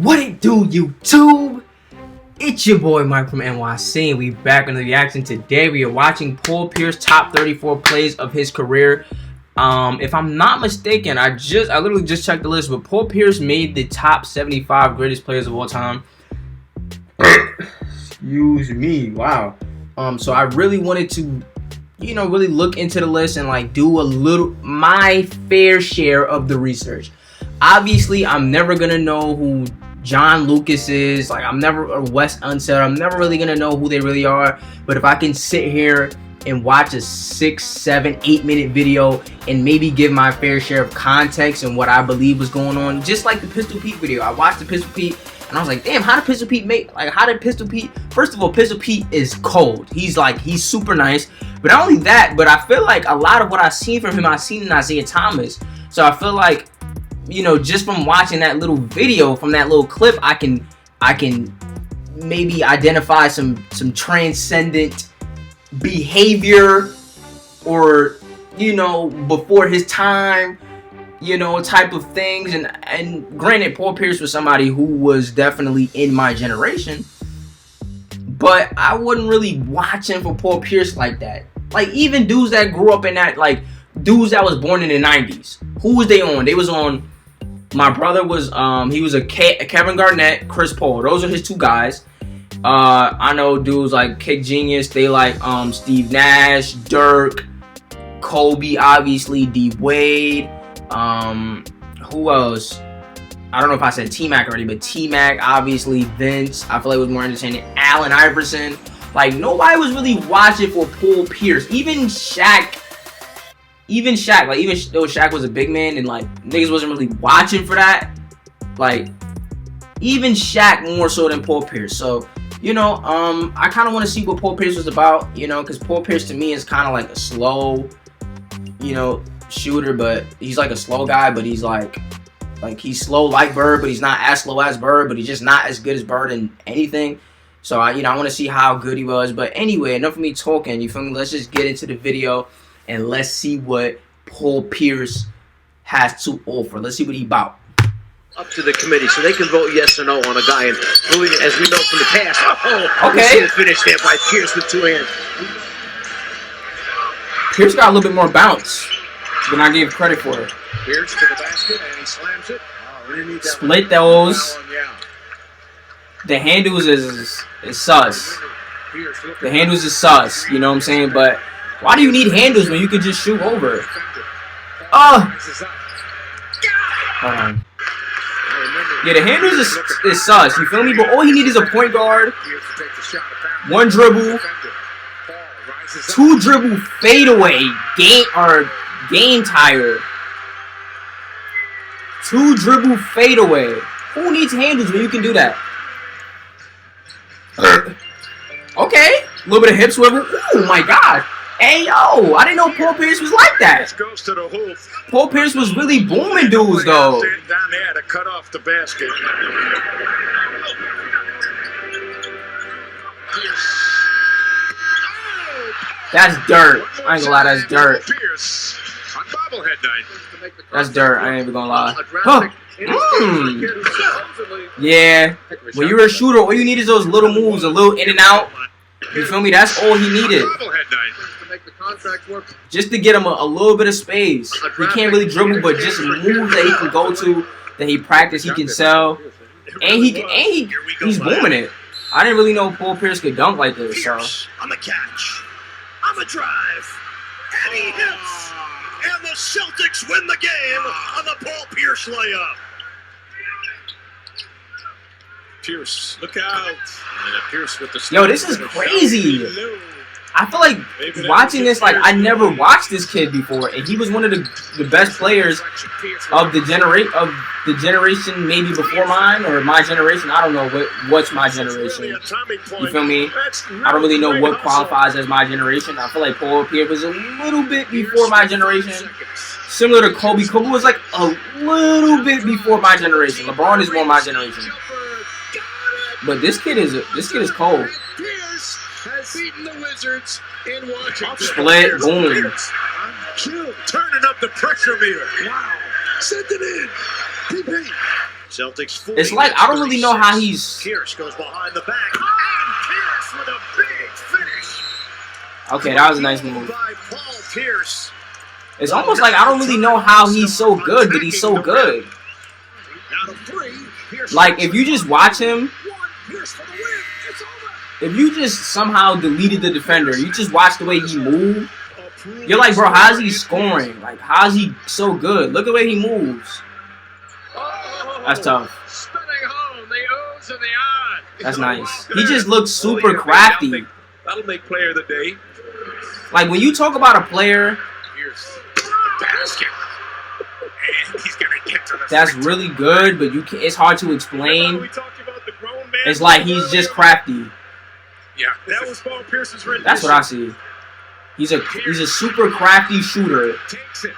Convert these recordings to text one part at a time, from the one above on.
What it do, YouTube? It's your boy Mike from NYC, and we back on the reaction. Today we are watching Paul Pierce top 34 plays of his career. If I'm not mistaken, I literally just checked the list, but Paul Pierce made the top 75 greatest players of all time. Excuse me. Wow. So I really wanted to, really look into the list and like do my fair share of the research. Obviously, I'm never gonna know who John Lucas is, or Wes Unseld. I'm never really gonna know who they really are. But if I can sit here and watch a 6, 7, 8 minute video and maybe give my fair share of context and what I believe was going on, just like the Pistol Pete video. I watched the Pistol Pete and I was like, damn, how did Pistol Pete first of all, Pistol Pete is cold. He's super nice. But not only that, but I feel like a lot of what I've seen from him, I've seen in Isaiah Thomas. So I feel like, just from watching that little video, from that little clip, I can maybe identify some transcendent behavior, or before his time, type of things. And granted, Paul Pierce was somebody who was definitely in my generation, but I wasn't really watching for Paul Pierce like that. Like, even dudes that grew up in that, like dudes that was born in the 90s, who was they on? They was on. My brother was he was a Kevin Garnett, Chris Paul. Those are his two guys. I know dudes like Kick Genius. They like Steve Nash, Dirk, Kobe, obviously D Wade. Who else? I don't know if I said T-Mac already, but T-Mac, obviously Vince. I feel like it was more entertaining. Allen Iverson. Like, nobody was really watching for Paul Pierce. Even Shaq, even though Shaq was a big man and like niggas wasn't really watching for that, like even Shaq more so than Paul Pierce. So, I kind of want to see what Paul Pierce was about, because Paul Pierce to me is kind of like a slow, shooter, but he's like a slow guy, but he's like he's slow like Bird, but he's not as slow as Bird, but he's just not as good as Bird in anything. So I want to see how good he was. But anyway, enough of me talking, you feel me? Let's just get into the video. And let's see what Paul Pierce has to offer. Let's see what he's about. Up to the committee, so they can vote yes or no on a guy. And as we know from the past, okay, we see the finish there by Pierce with two hands. Pierce got a little bit more bounce than I gave credit for. Pierce to the basket, and he slams it. Split those. The handles is sus. The handles is sus. You know what I'm saying? But why do you need handles when you can just shoot over? Oh! Hold on. Yeah, the handles is sus, you feel me? But all he needs is a point guard, one dribble, two dribble fadeaway, game tire. Two dribble fadeaway. Who needs handles when you can do that? Okay, a little bit of hip swivel. Oh my god. Hey, yo, I didn't know Paul Pierce was like that. Paul Pierce was really booming dudes, though. Down there to cut off the basket. That's dirt. I ain't gonna lie, that's dirt. That's dirt, I ain't even gonna lie. Huh. Yeah, when you're a shooter, all you need is those little moves, a little in and out. You feel me? That's all he needed. Just to get him a little bit of space. He can't really dribble, but just moves that he can go to, that he practice, he can sell. And he's booming it. I didn't really know Paul Pierce could dunk like this, so. On the catch. On the drive. And he hits. And the Celtics win the game on the Paul Pierce layup. Pierce, look out. Pierce with the yo, this is crazy. I feel like watching this, like, I never watched this kid before, and he was one of the best players of the generation maybe before mine, or my generation. I don't know what's my generation. You feel me? I don't really know what qualifies as my generation. I feel like Paul Pierce was a little bit before my generation. Similar to Kobe. Kobe was like a little bit before my generation. LeBron is more my generation. But this kid is cold. Pierce has beaten the Wizards in Washington. Split, boom. Turning up the pressure meter. Wow. Send it in. PP. Celtics 40. It's like I don't really know how he's. Pierce goes behind the back. And Pierce with a big finish. Okay, that was a nice move. By Paul Pierce. It's almost like I don't really know how he's so good, but he's so good. Out of 3. Pierce Like if you just watch him, Pierce for the win. It's over. if you just somehow deleted the defender, you just watch the way he moved. You're like, bro, how's he scoring? Like, how's he so good? Look at the way he moves. That's tough. Spinning home the O's and the odds. That's nice. He just looks super crafty. That'll make player of the day. Like, when you talk about a player Here's basket. And he's gonna get to the that's really good, but you can, it's hard to explain. We talked about the grown man. It's like he's just crafty. Yeah, that was Paul Pierce's rendition. That's what I see. He's a super crafty shooter. Takes it.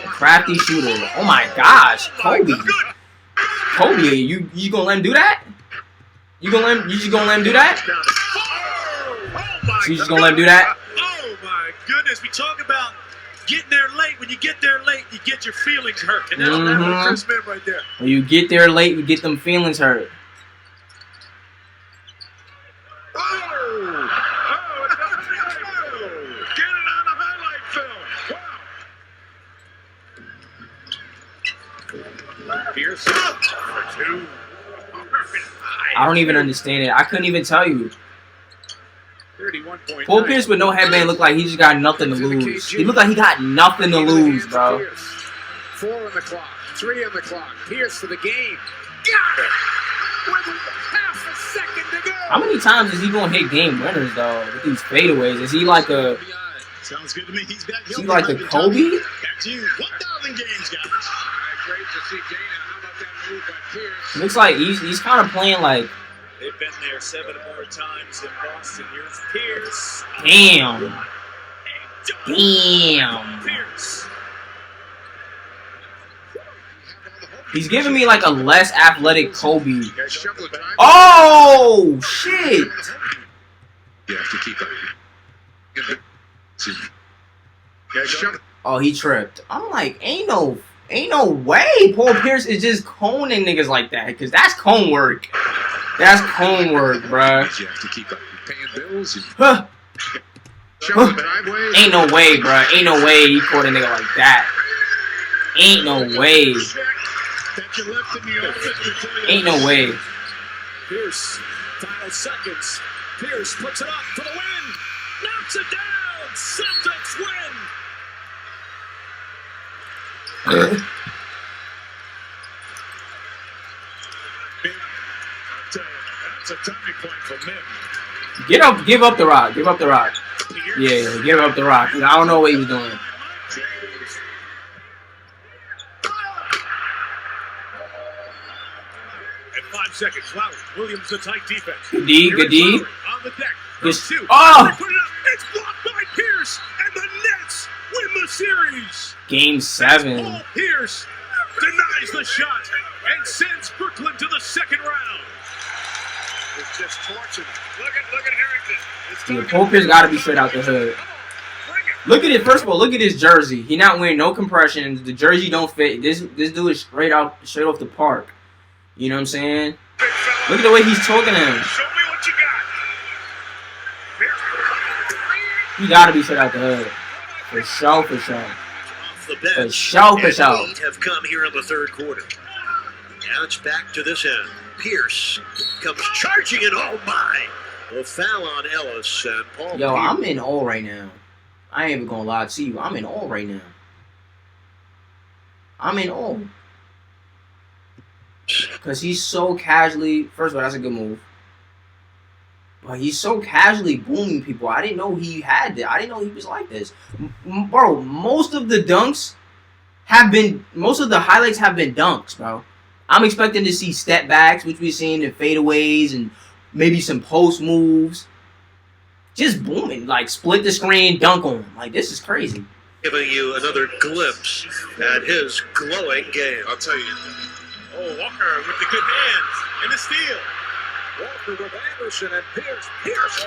Crafty shooter. Oh my gosh, Kobe. Kobe, you gonna let him do that? You just gonna let him do that? So you just gonna let him do that? Oh my goodness, we talk about getting there late. When you get there late, you get your feelings hurt. And that's what Chris meant right there. When you get there late, you get them feelings hurt. Get it on the highlight film. Wow. Pierce for 2. I don't even understand it. I couldn't even tell you. 31.9. Paul Pierce with no headband looked like he just got nothing to lose. He looked like he got nothing to lose, bro. 4 on the clock, 3 on the clock. Pierce for the game. Got it! With half a second to go. How many times is he gonna hit game winners though with these fadeaways? Is he like a Sounds good to me. He's back. is he like a Kobe? Back to you. 1,000 games, guys. Great to see Dana. How about that move by Pierce? Looks like he's kind of playing like They've been there 7 or more times in Boston. Here's Pierce. damn. And Damn. Pierce. He's giving me like a less athletic Kobe. Got shuffle of time. Oh shit! You have to keep up. Got shuffle. Oh, he tripped. I'm like, ain't no way Paul Pierce is just coning niggas like that, because that's cone work. That's cone work, bruh. You have to keep up. Paying bills. Huh. Shuffle driveway. Ain't no way, bruh. Ain't no way he caught a nigga like that. Ain't no way. That you left in the office before you Ain't no way. Pierce, final seconds. Pierce puts it up for the win. Knocks it down. Celtics win. That's a turning point for Mim. Give up the rock. Give up the rock. Yeah, give up the rock. I don't know what he was doing. At 5 seconds, wow, Williams a tight defense. Good D, good D. On the deck. Just- Two. oh! They put it up. It's blocked by Pierce, and the Nets win the series. Game 7. Paul Pierce denies the shot and sends Brooklyn to the second round. It's just torching. Look at Harrington. It's Yeah, talking Paul Pierce got to be straight out the hood. Bring it. Look at it. First of all, look at his jersey. He not wearing no compressions. The jersey don't fit. This dude is straight off the park. You know what I'm saying? Big fella. Look at the way he's talking to him. Show me what you got. He got to be straight out the hood. For sure, for sure. Off the For bench. sure, for And sure. 8 have come here in the third quarter. Now it's back to this end. Pierce comes charging in. Oh my! A foul on Ellis and Paul. Yo, Pierce. I'm in awe right now. I ain't even gonna lie to you. I'm in awe right now. I'm in awe. Because he's so casually... First of all, that's a good move. But he's so casually booming people. I didn't know he had that. I didn't know he was like this. Bro, most of the highlights have been dunks, bro. I'm expecting to see step backs, which we've seen in fadeaways and maybe some post moves. Just booming. Like, split the screen, dunk on him. Like, this is crazy. Giving you another glimpse at his glowing game. I'll tell you. Oh, Walker with the good hands and the steal. Walker with Anderson and Pierce. Pierce.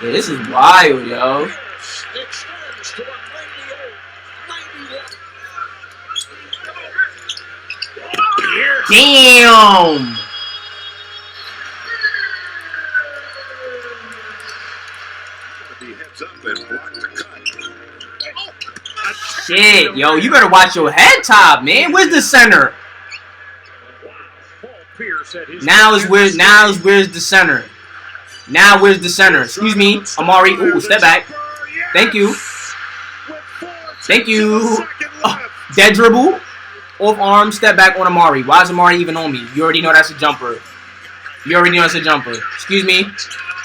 Yeah, this is wild, yo. Pierce extends close to a 90-91. Damn! He heads up and blocked the cut. Shit, yo, you better watch your head top, man. Where's the center? Now is where's the center? Now where's the center? Excuse me, Amari. Ooh, step back. Thank you. Thank you. Oh, dead dribble. Off arm, step back on Amari. Why is Amari even on me? You already know that's a jumper. You already know that's a jumper. Excuse me.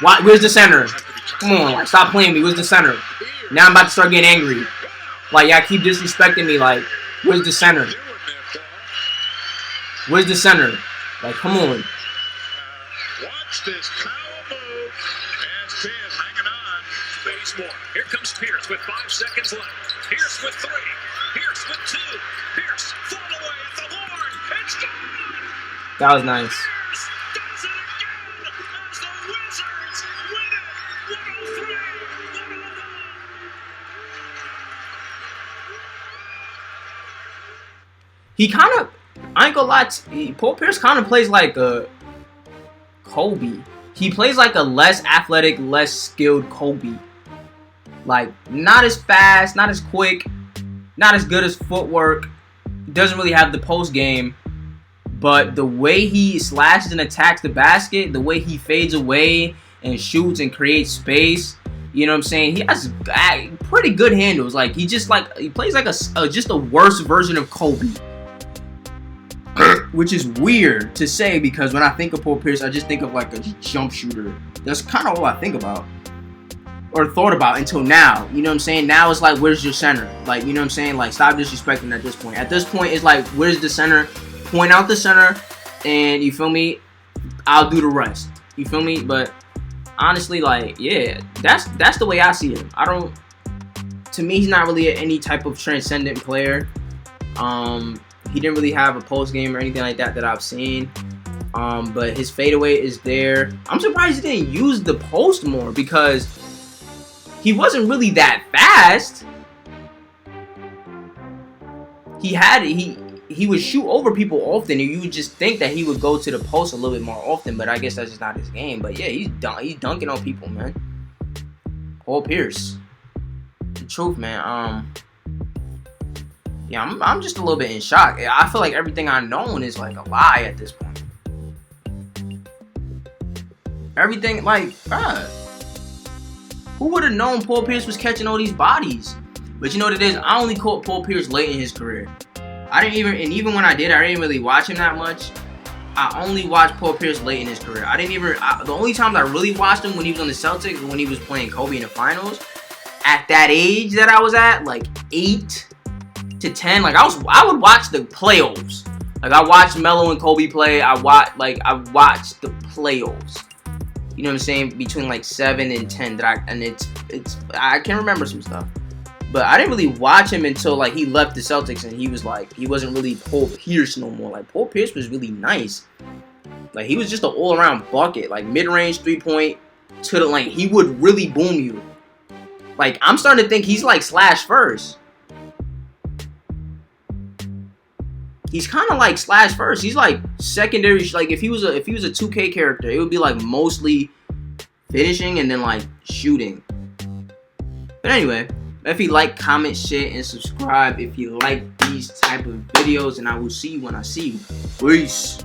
Why, where's the center? Come on, like, stop playing me. Where's the center? Now I'm about to start getting angry. Like, y'all keep disrespecting me. Like, where's the center? Where's the center? Like, come on. Watch this power move as Pierce hanging on. Bazemore. Here comes Pierce with 5 seconds left. Pierce with 3. Pierce with 2. Pierce fall away at the horn. It's gone. That was nice. Pierce does it again as the Wizards win it. 103-101. He kind of, I ain't gonna lie, Paul Pierce kind of plays like a Kobe. He plays like a less athletic, less skilled Kobe. Like, not as fast, not as quick, not as good as footwork. Doesn't really have the post game. But the way he slashes and attacks the basket, the way he fades away and shoots and creates space, you know what I'm saying? He has pretty good handles. Like, he plays like just a worse version of Kobe. Which is weird to say because when I think of Paul Pierce, I just think of like a jump shooter. That's kind of all I think about. Or thought about until now. You know what I'm saying? Now it's like, where's your center? Like, you know what I'm saying? Like, stop disrespecting at this point. At this point, it's like, where's the center? Point out the center. And, you feel me? I'll do the rest. You feel me? But, honestly, like, yeah. That's the way I see him. To me, he's not really any type of transcendent player. He didn't really have a post game or anything like that I've seen. But his fadeaway is there. I'm surprised he didn't use the post more because he wasn't really that fast. He would shoot over people often, and you would just think that he would go to the post a little bit more often. But I guess that's just not his game. But yeah, he's dunking on people, man. Paul Pierce, the truth, man. Yeah, I'm just a little bit in shock. I feel like everything I known is like a lie at this point. Everything, like, who would have known Paul Pierce was catching all these bodies? But you know what it is? I only caught Paul Pierce late in his career. Even when I did, I didn't really watch him that much. I only watched Paul Pierce late in his career. The only times I really watched him when he was on the Celtics was when he was playing Kobe in the finals. At that age that I was at, like 8 to 10, like I would watch the playoffs. Like I watched Melo and Kobe play. I watched the playoffs. You know what I'm saying? Between like 7 and 10 I can remember some stuff. But I didn't really watch him until like he left the Celtics and he wasn't really Paul Pierce no more. Like Paul Pierce was really nice. Like he was just an all-around bucket. Like mid-range 3-point to the lane. He would really boom you. Like I'm starting to think he's like Slash first. He's kind of like Slash first. He's like secondary. Like if he was a 2K character, it would be like mostly finishing and then like shooting. But anyway, if you like, comment, share, and subscribe if you like these type of videos, and I will see you when I see you. Peace.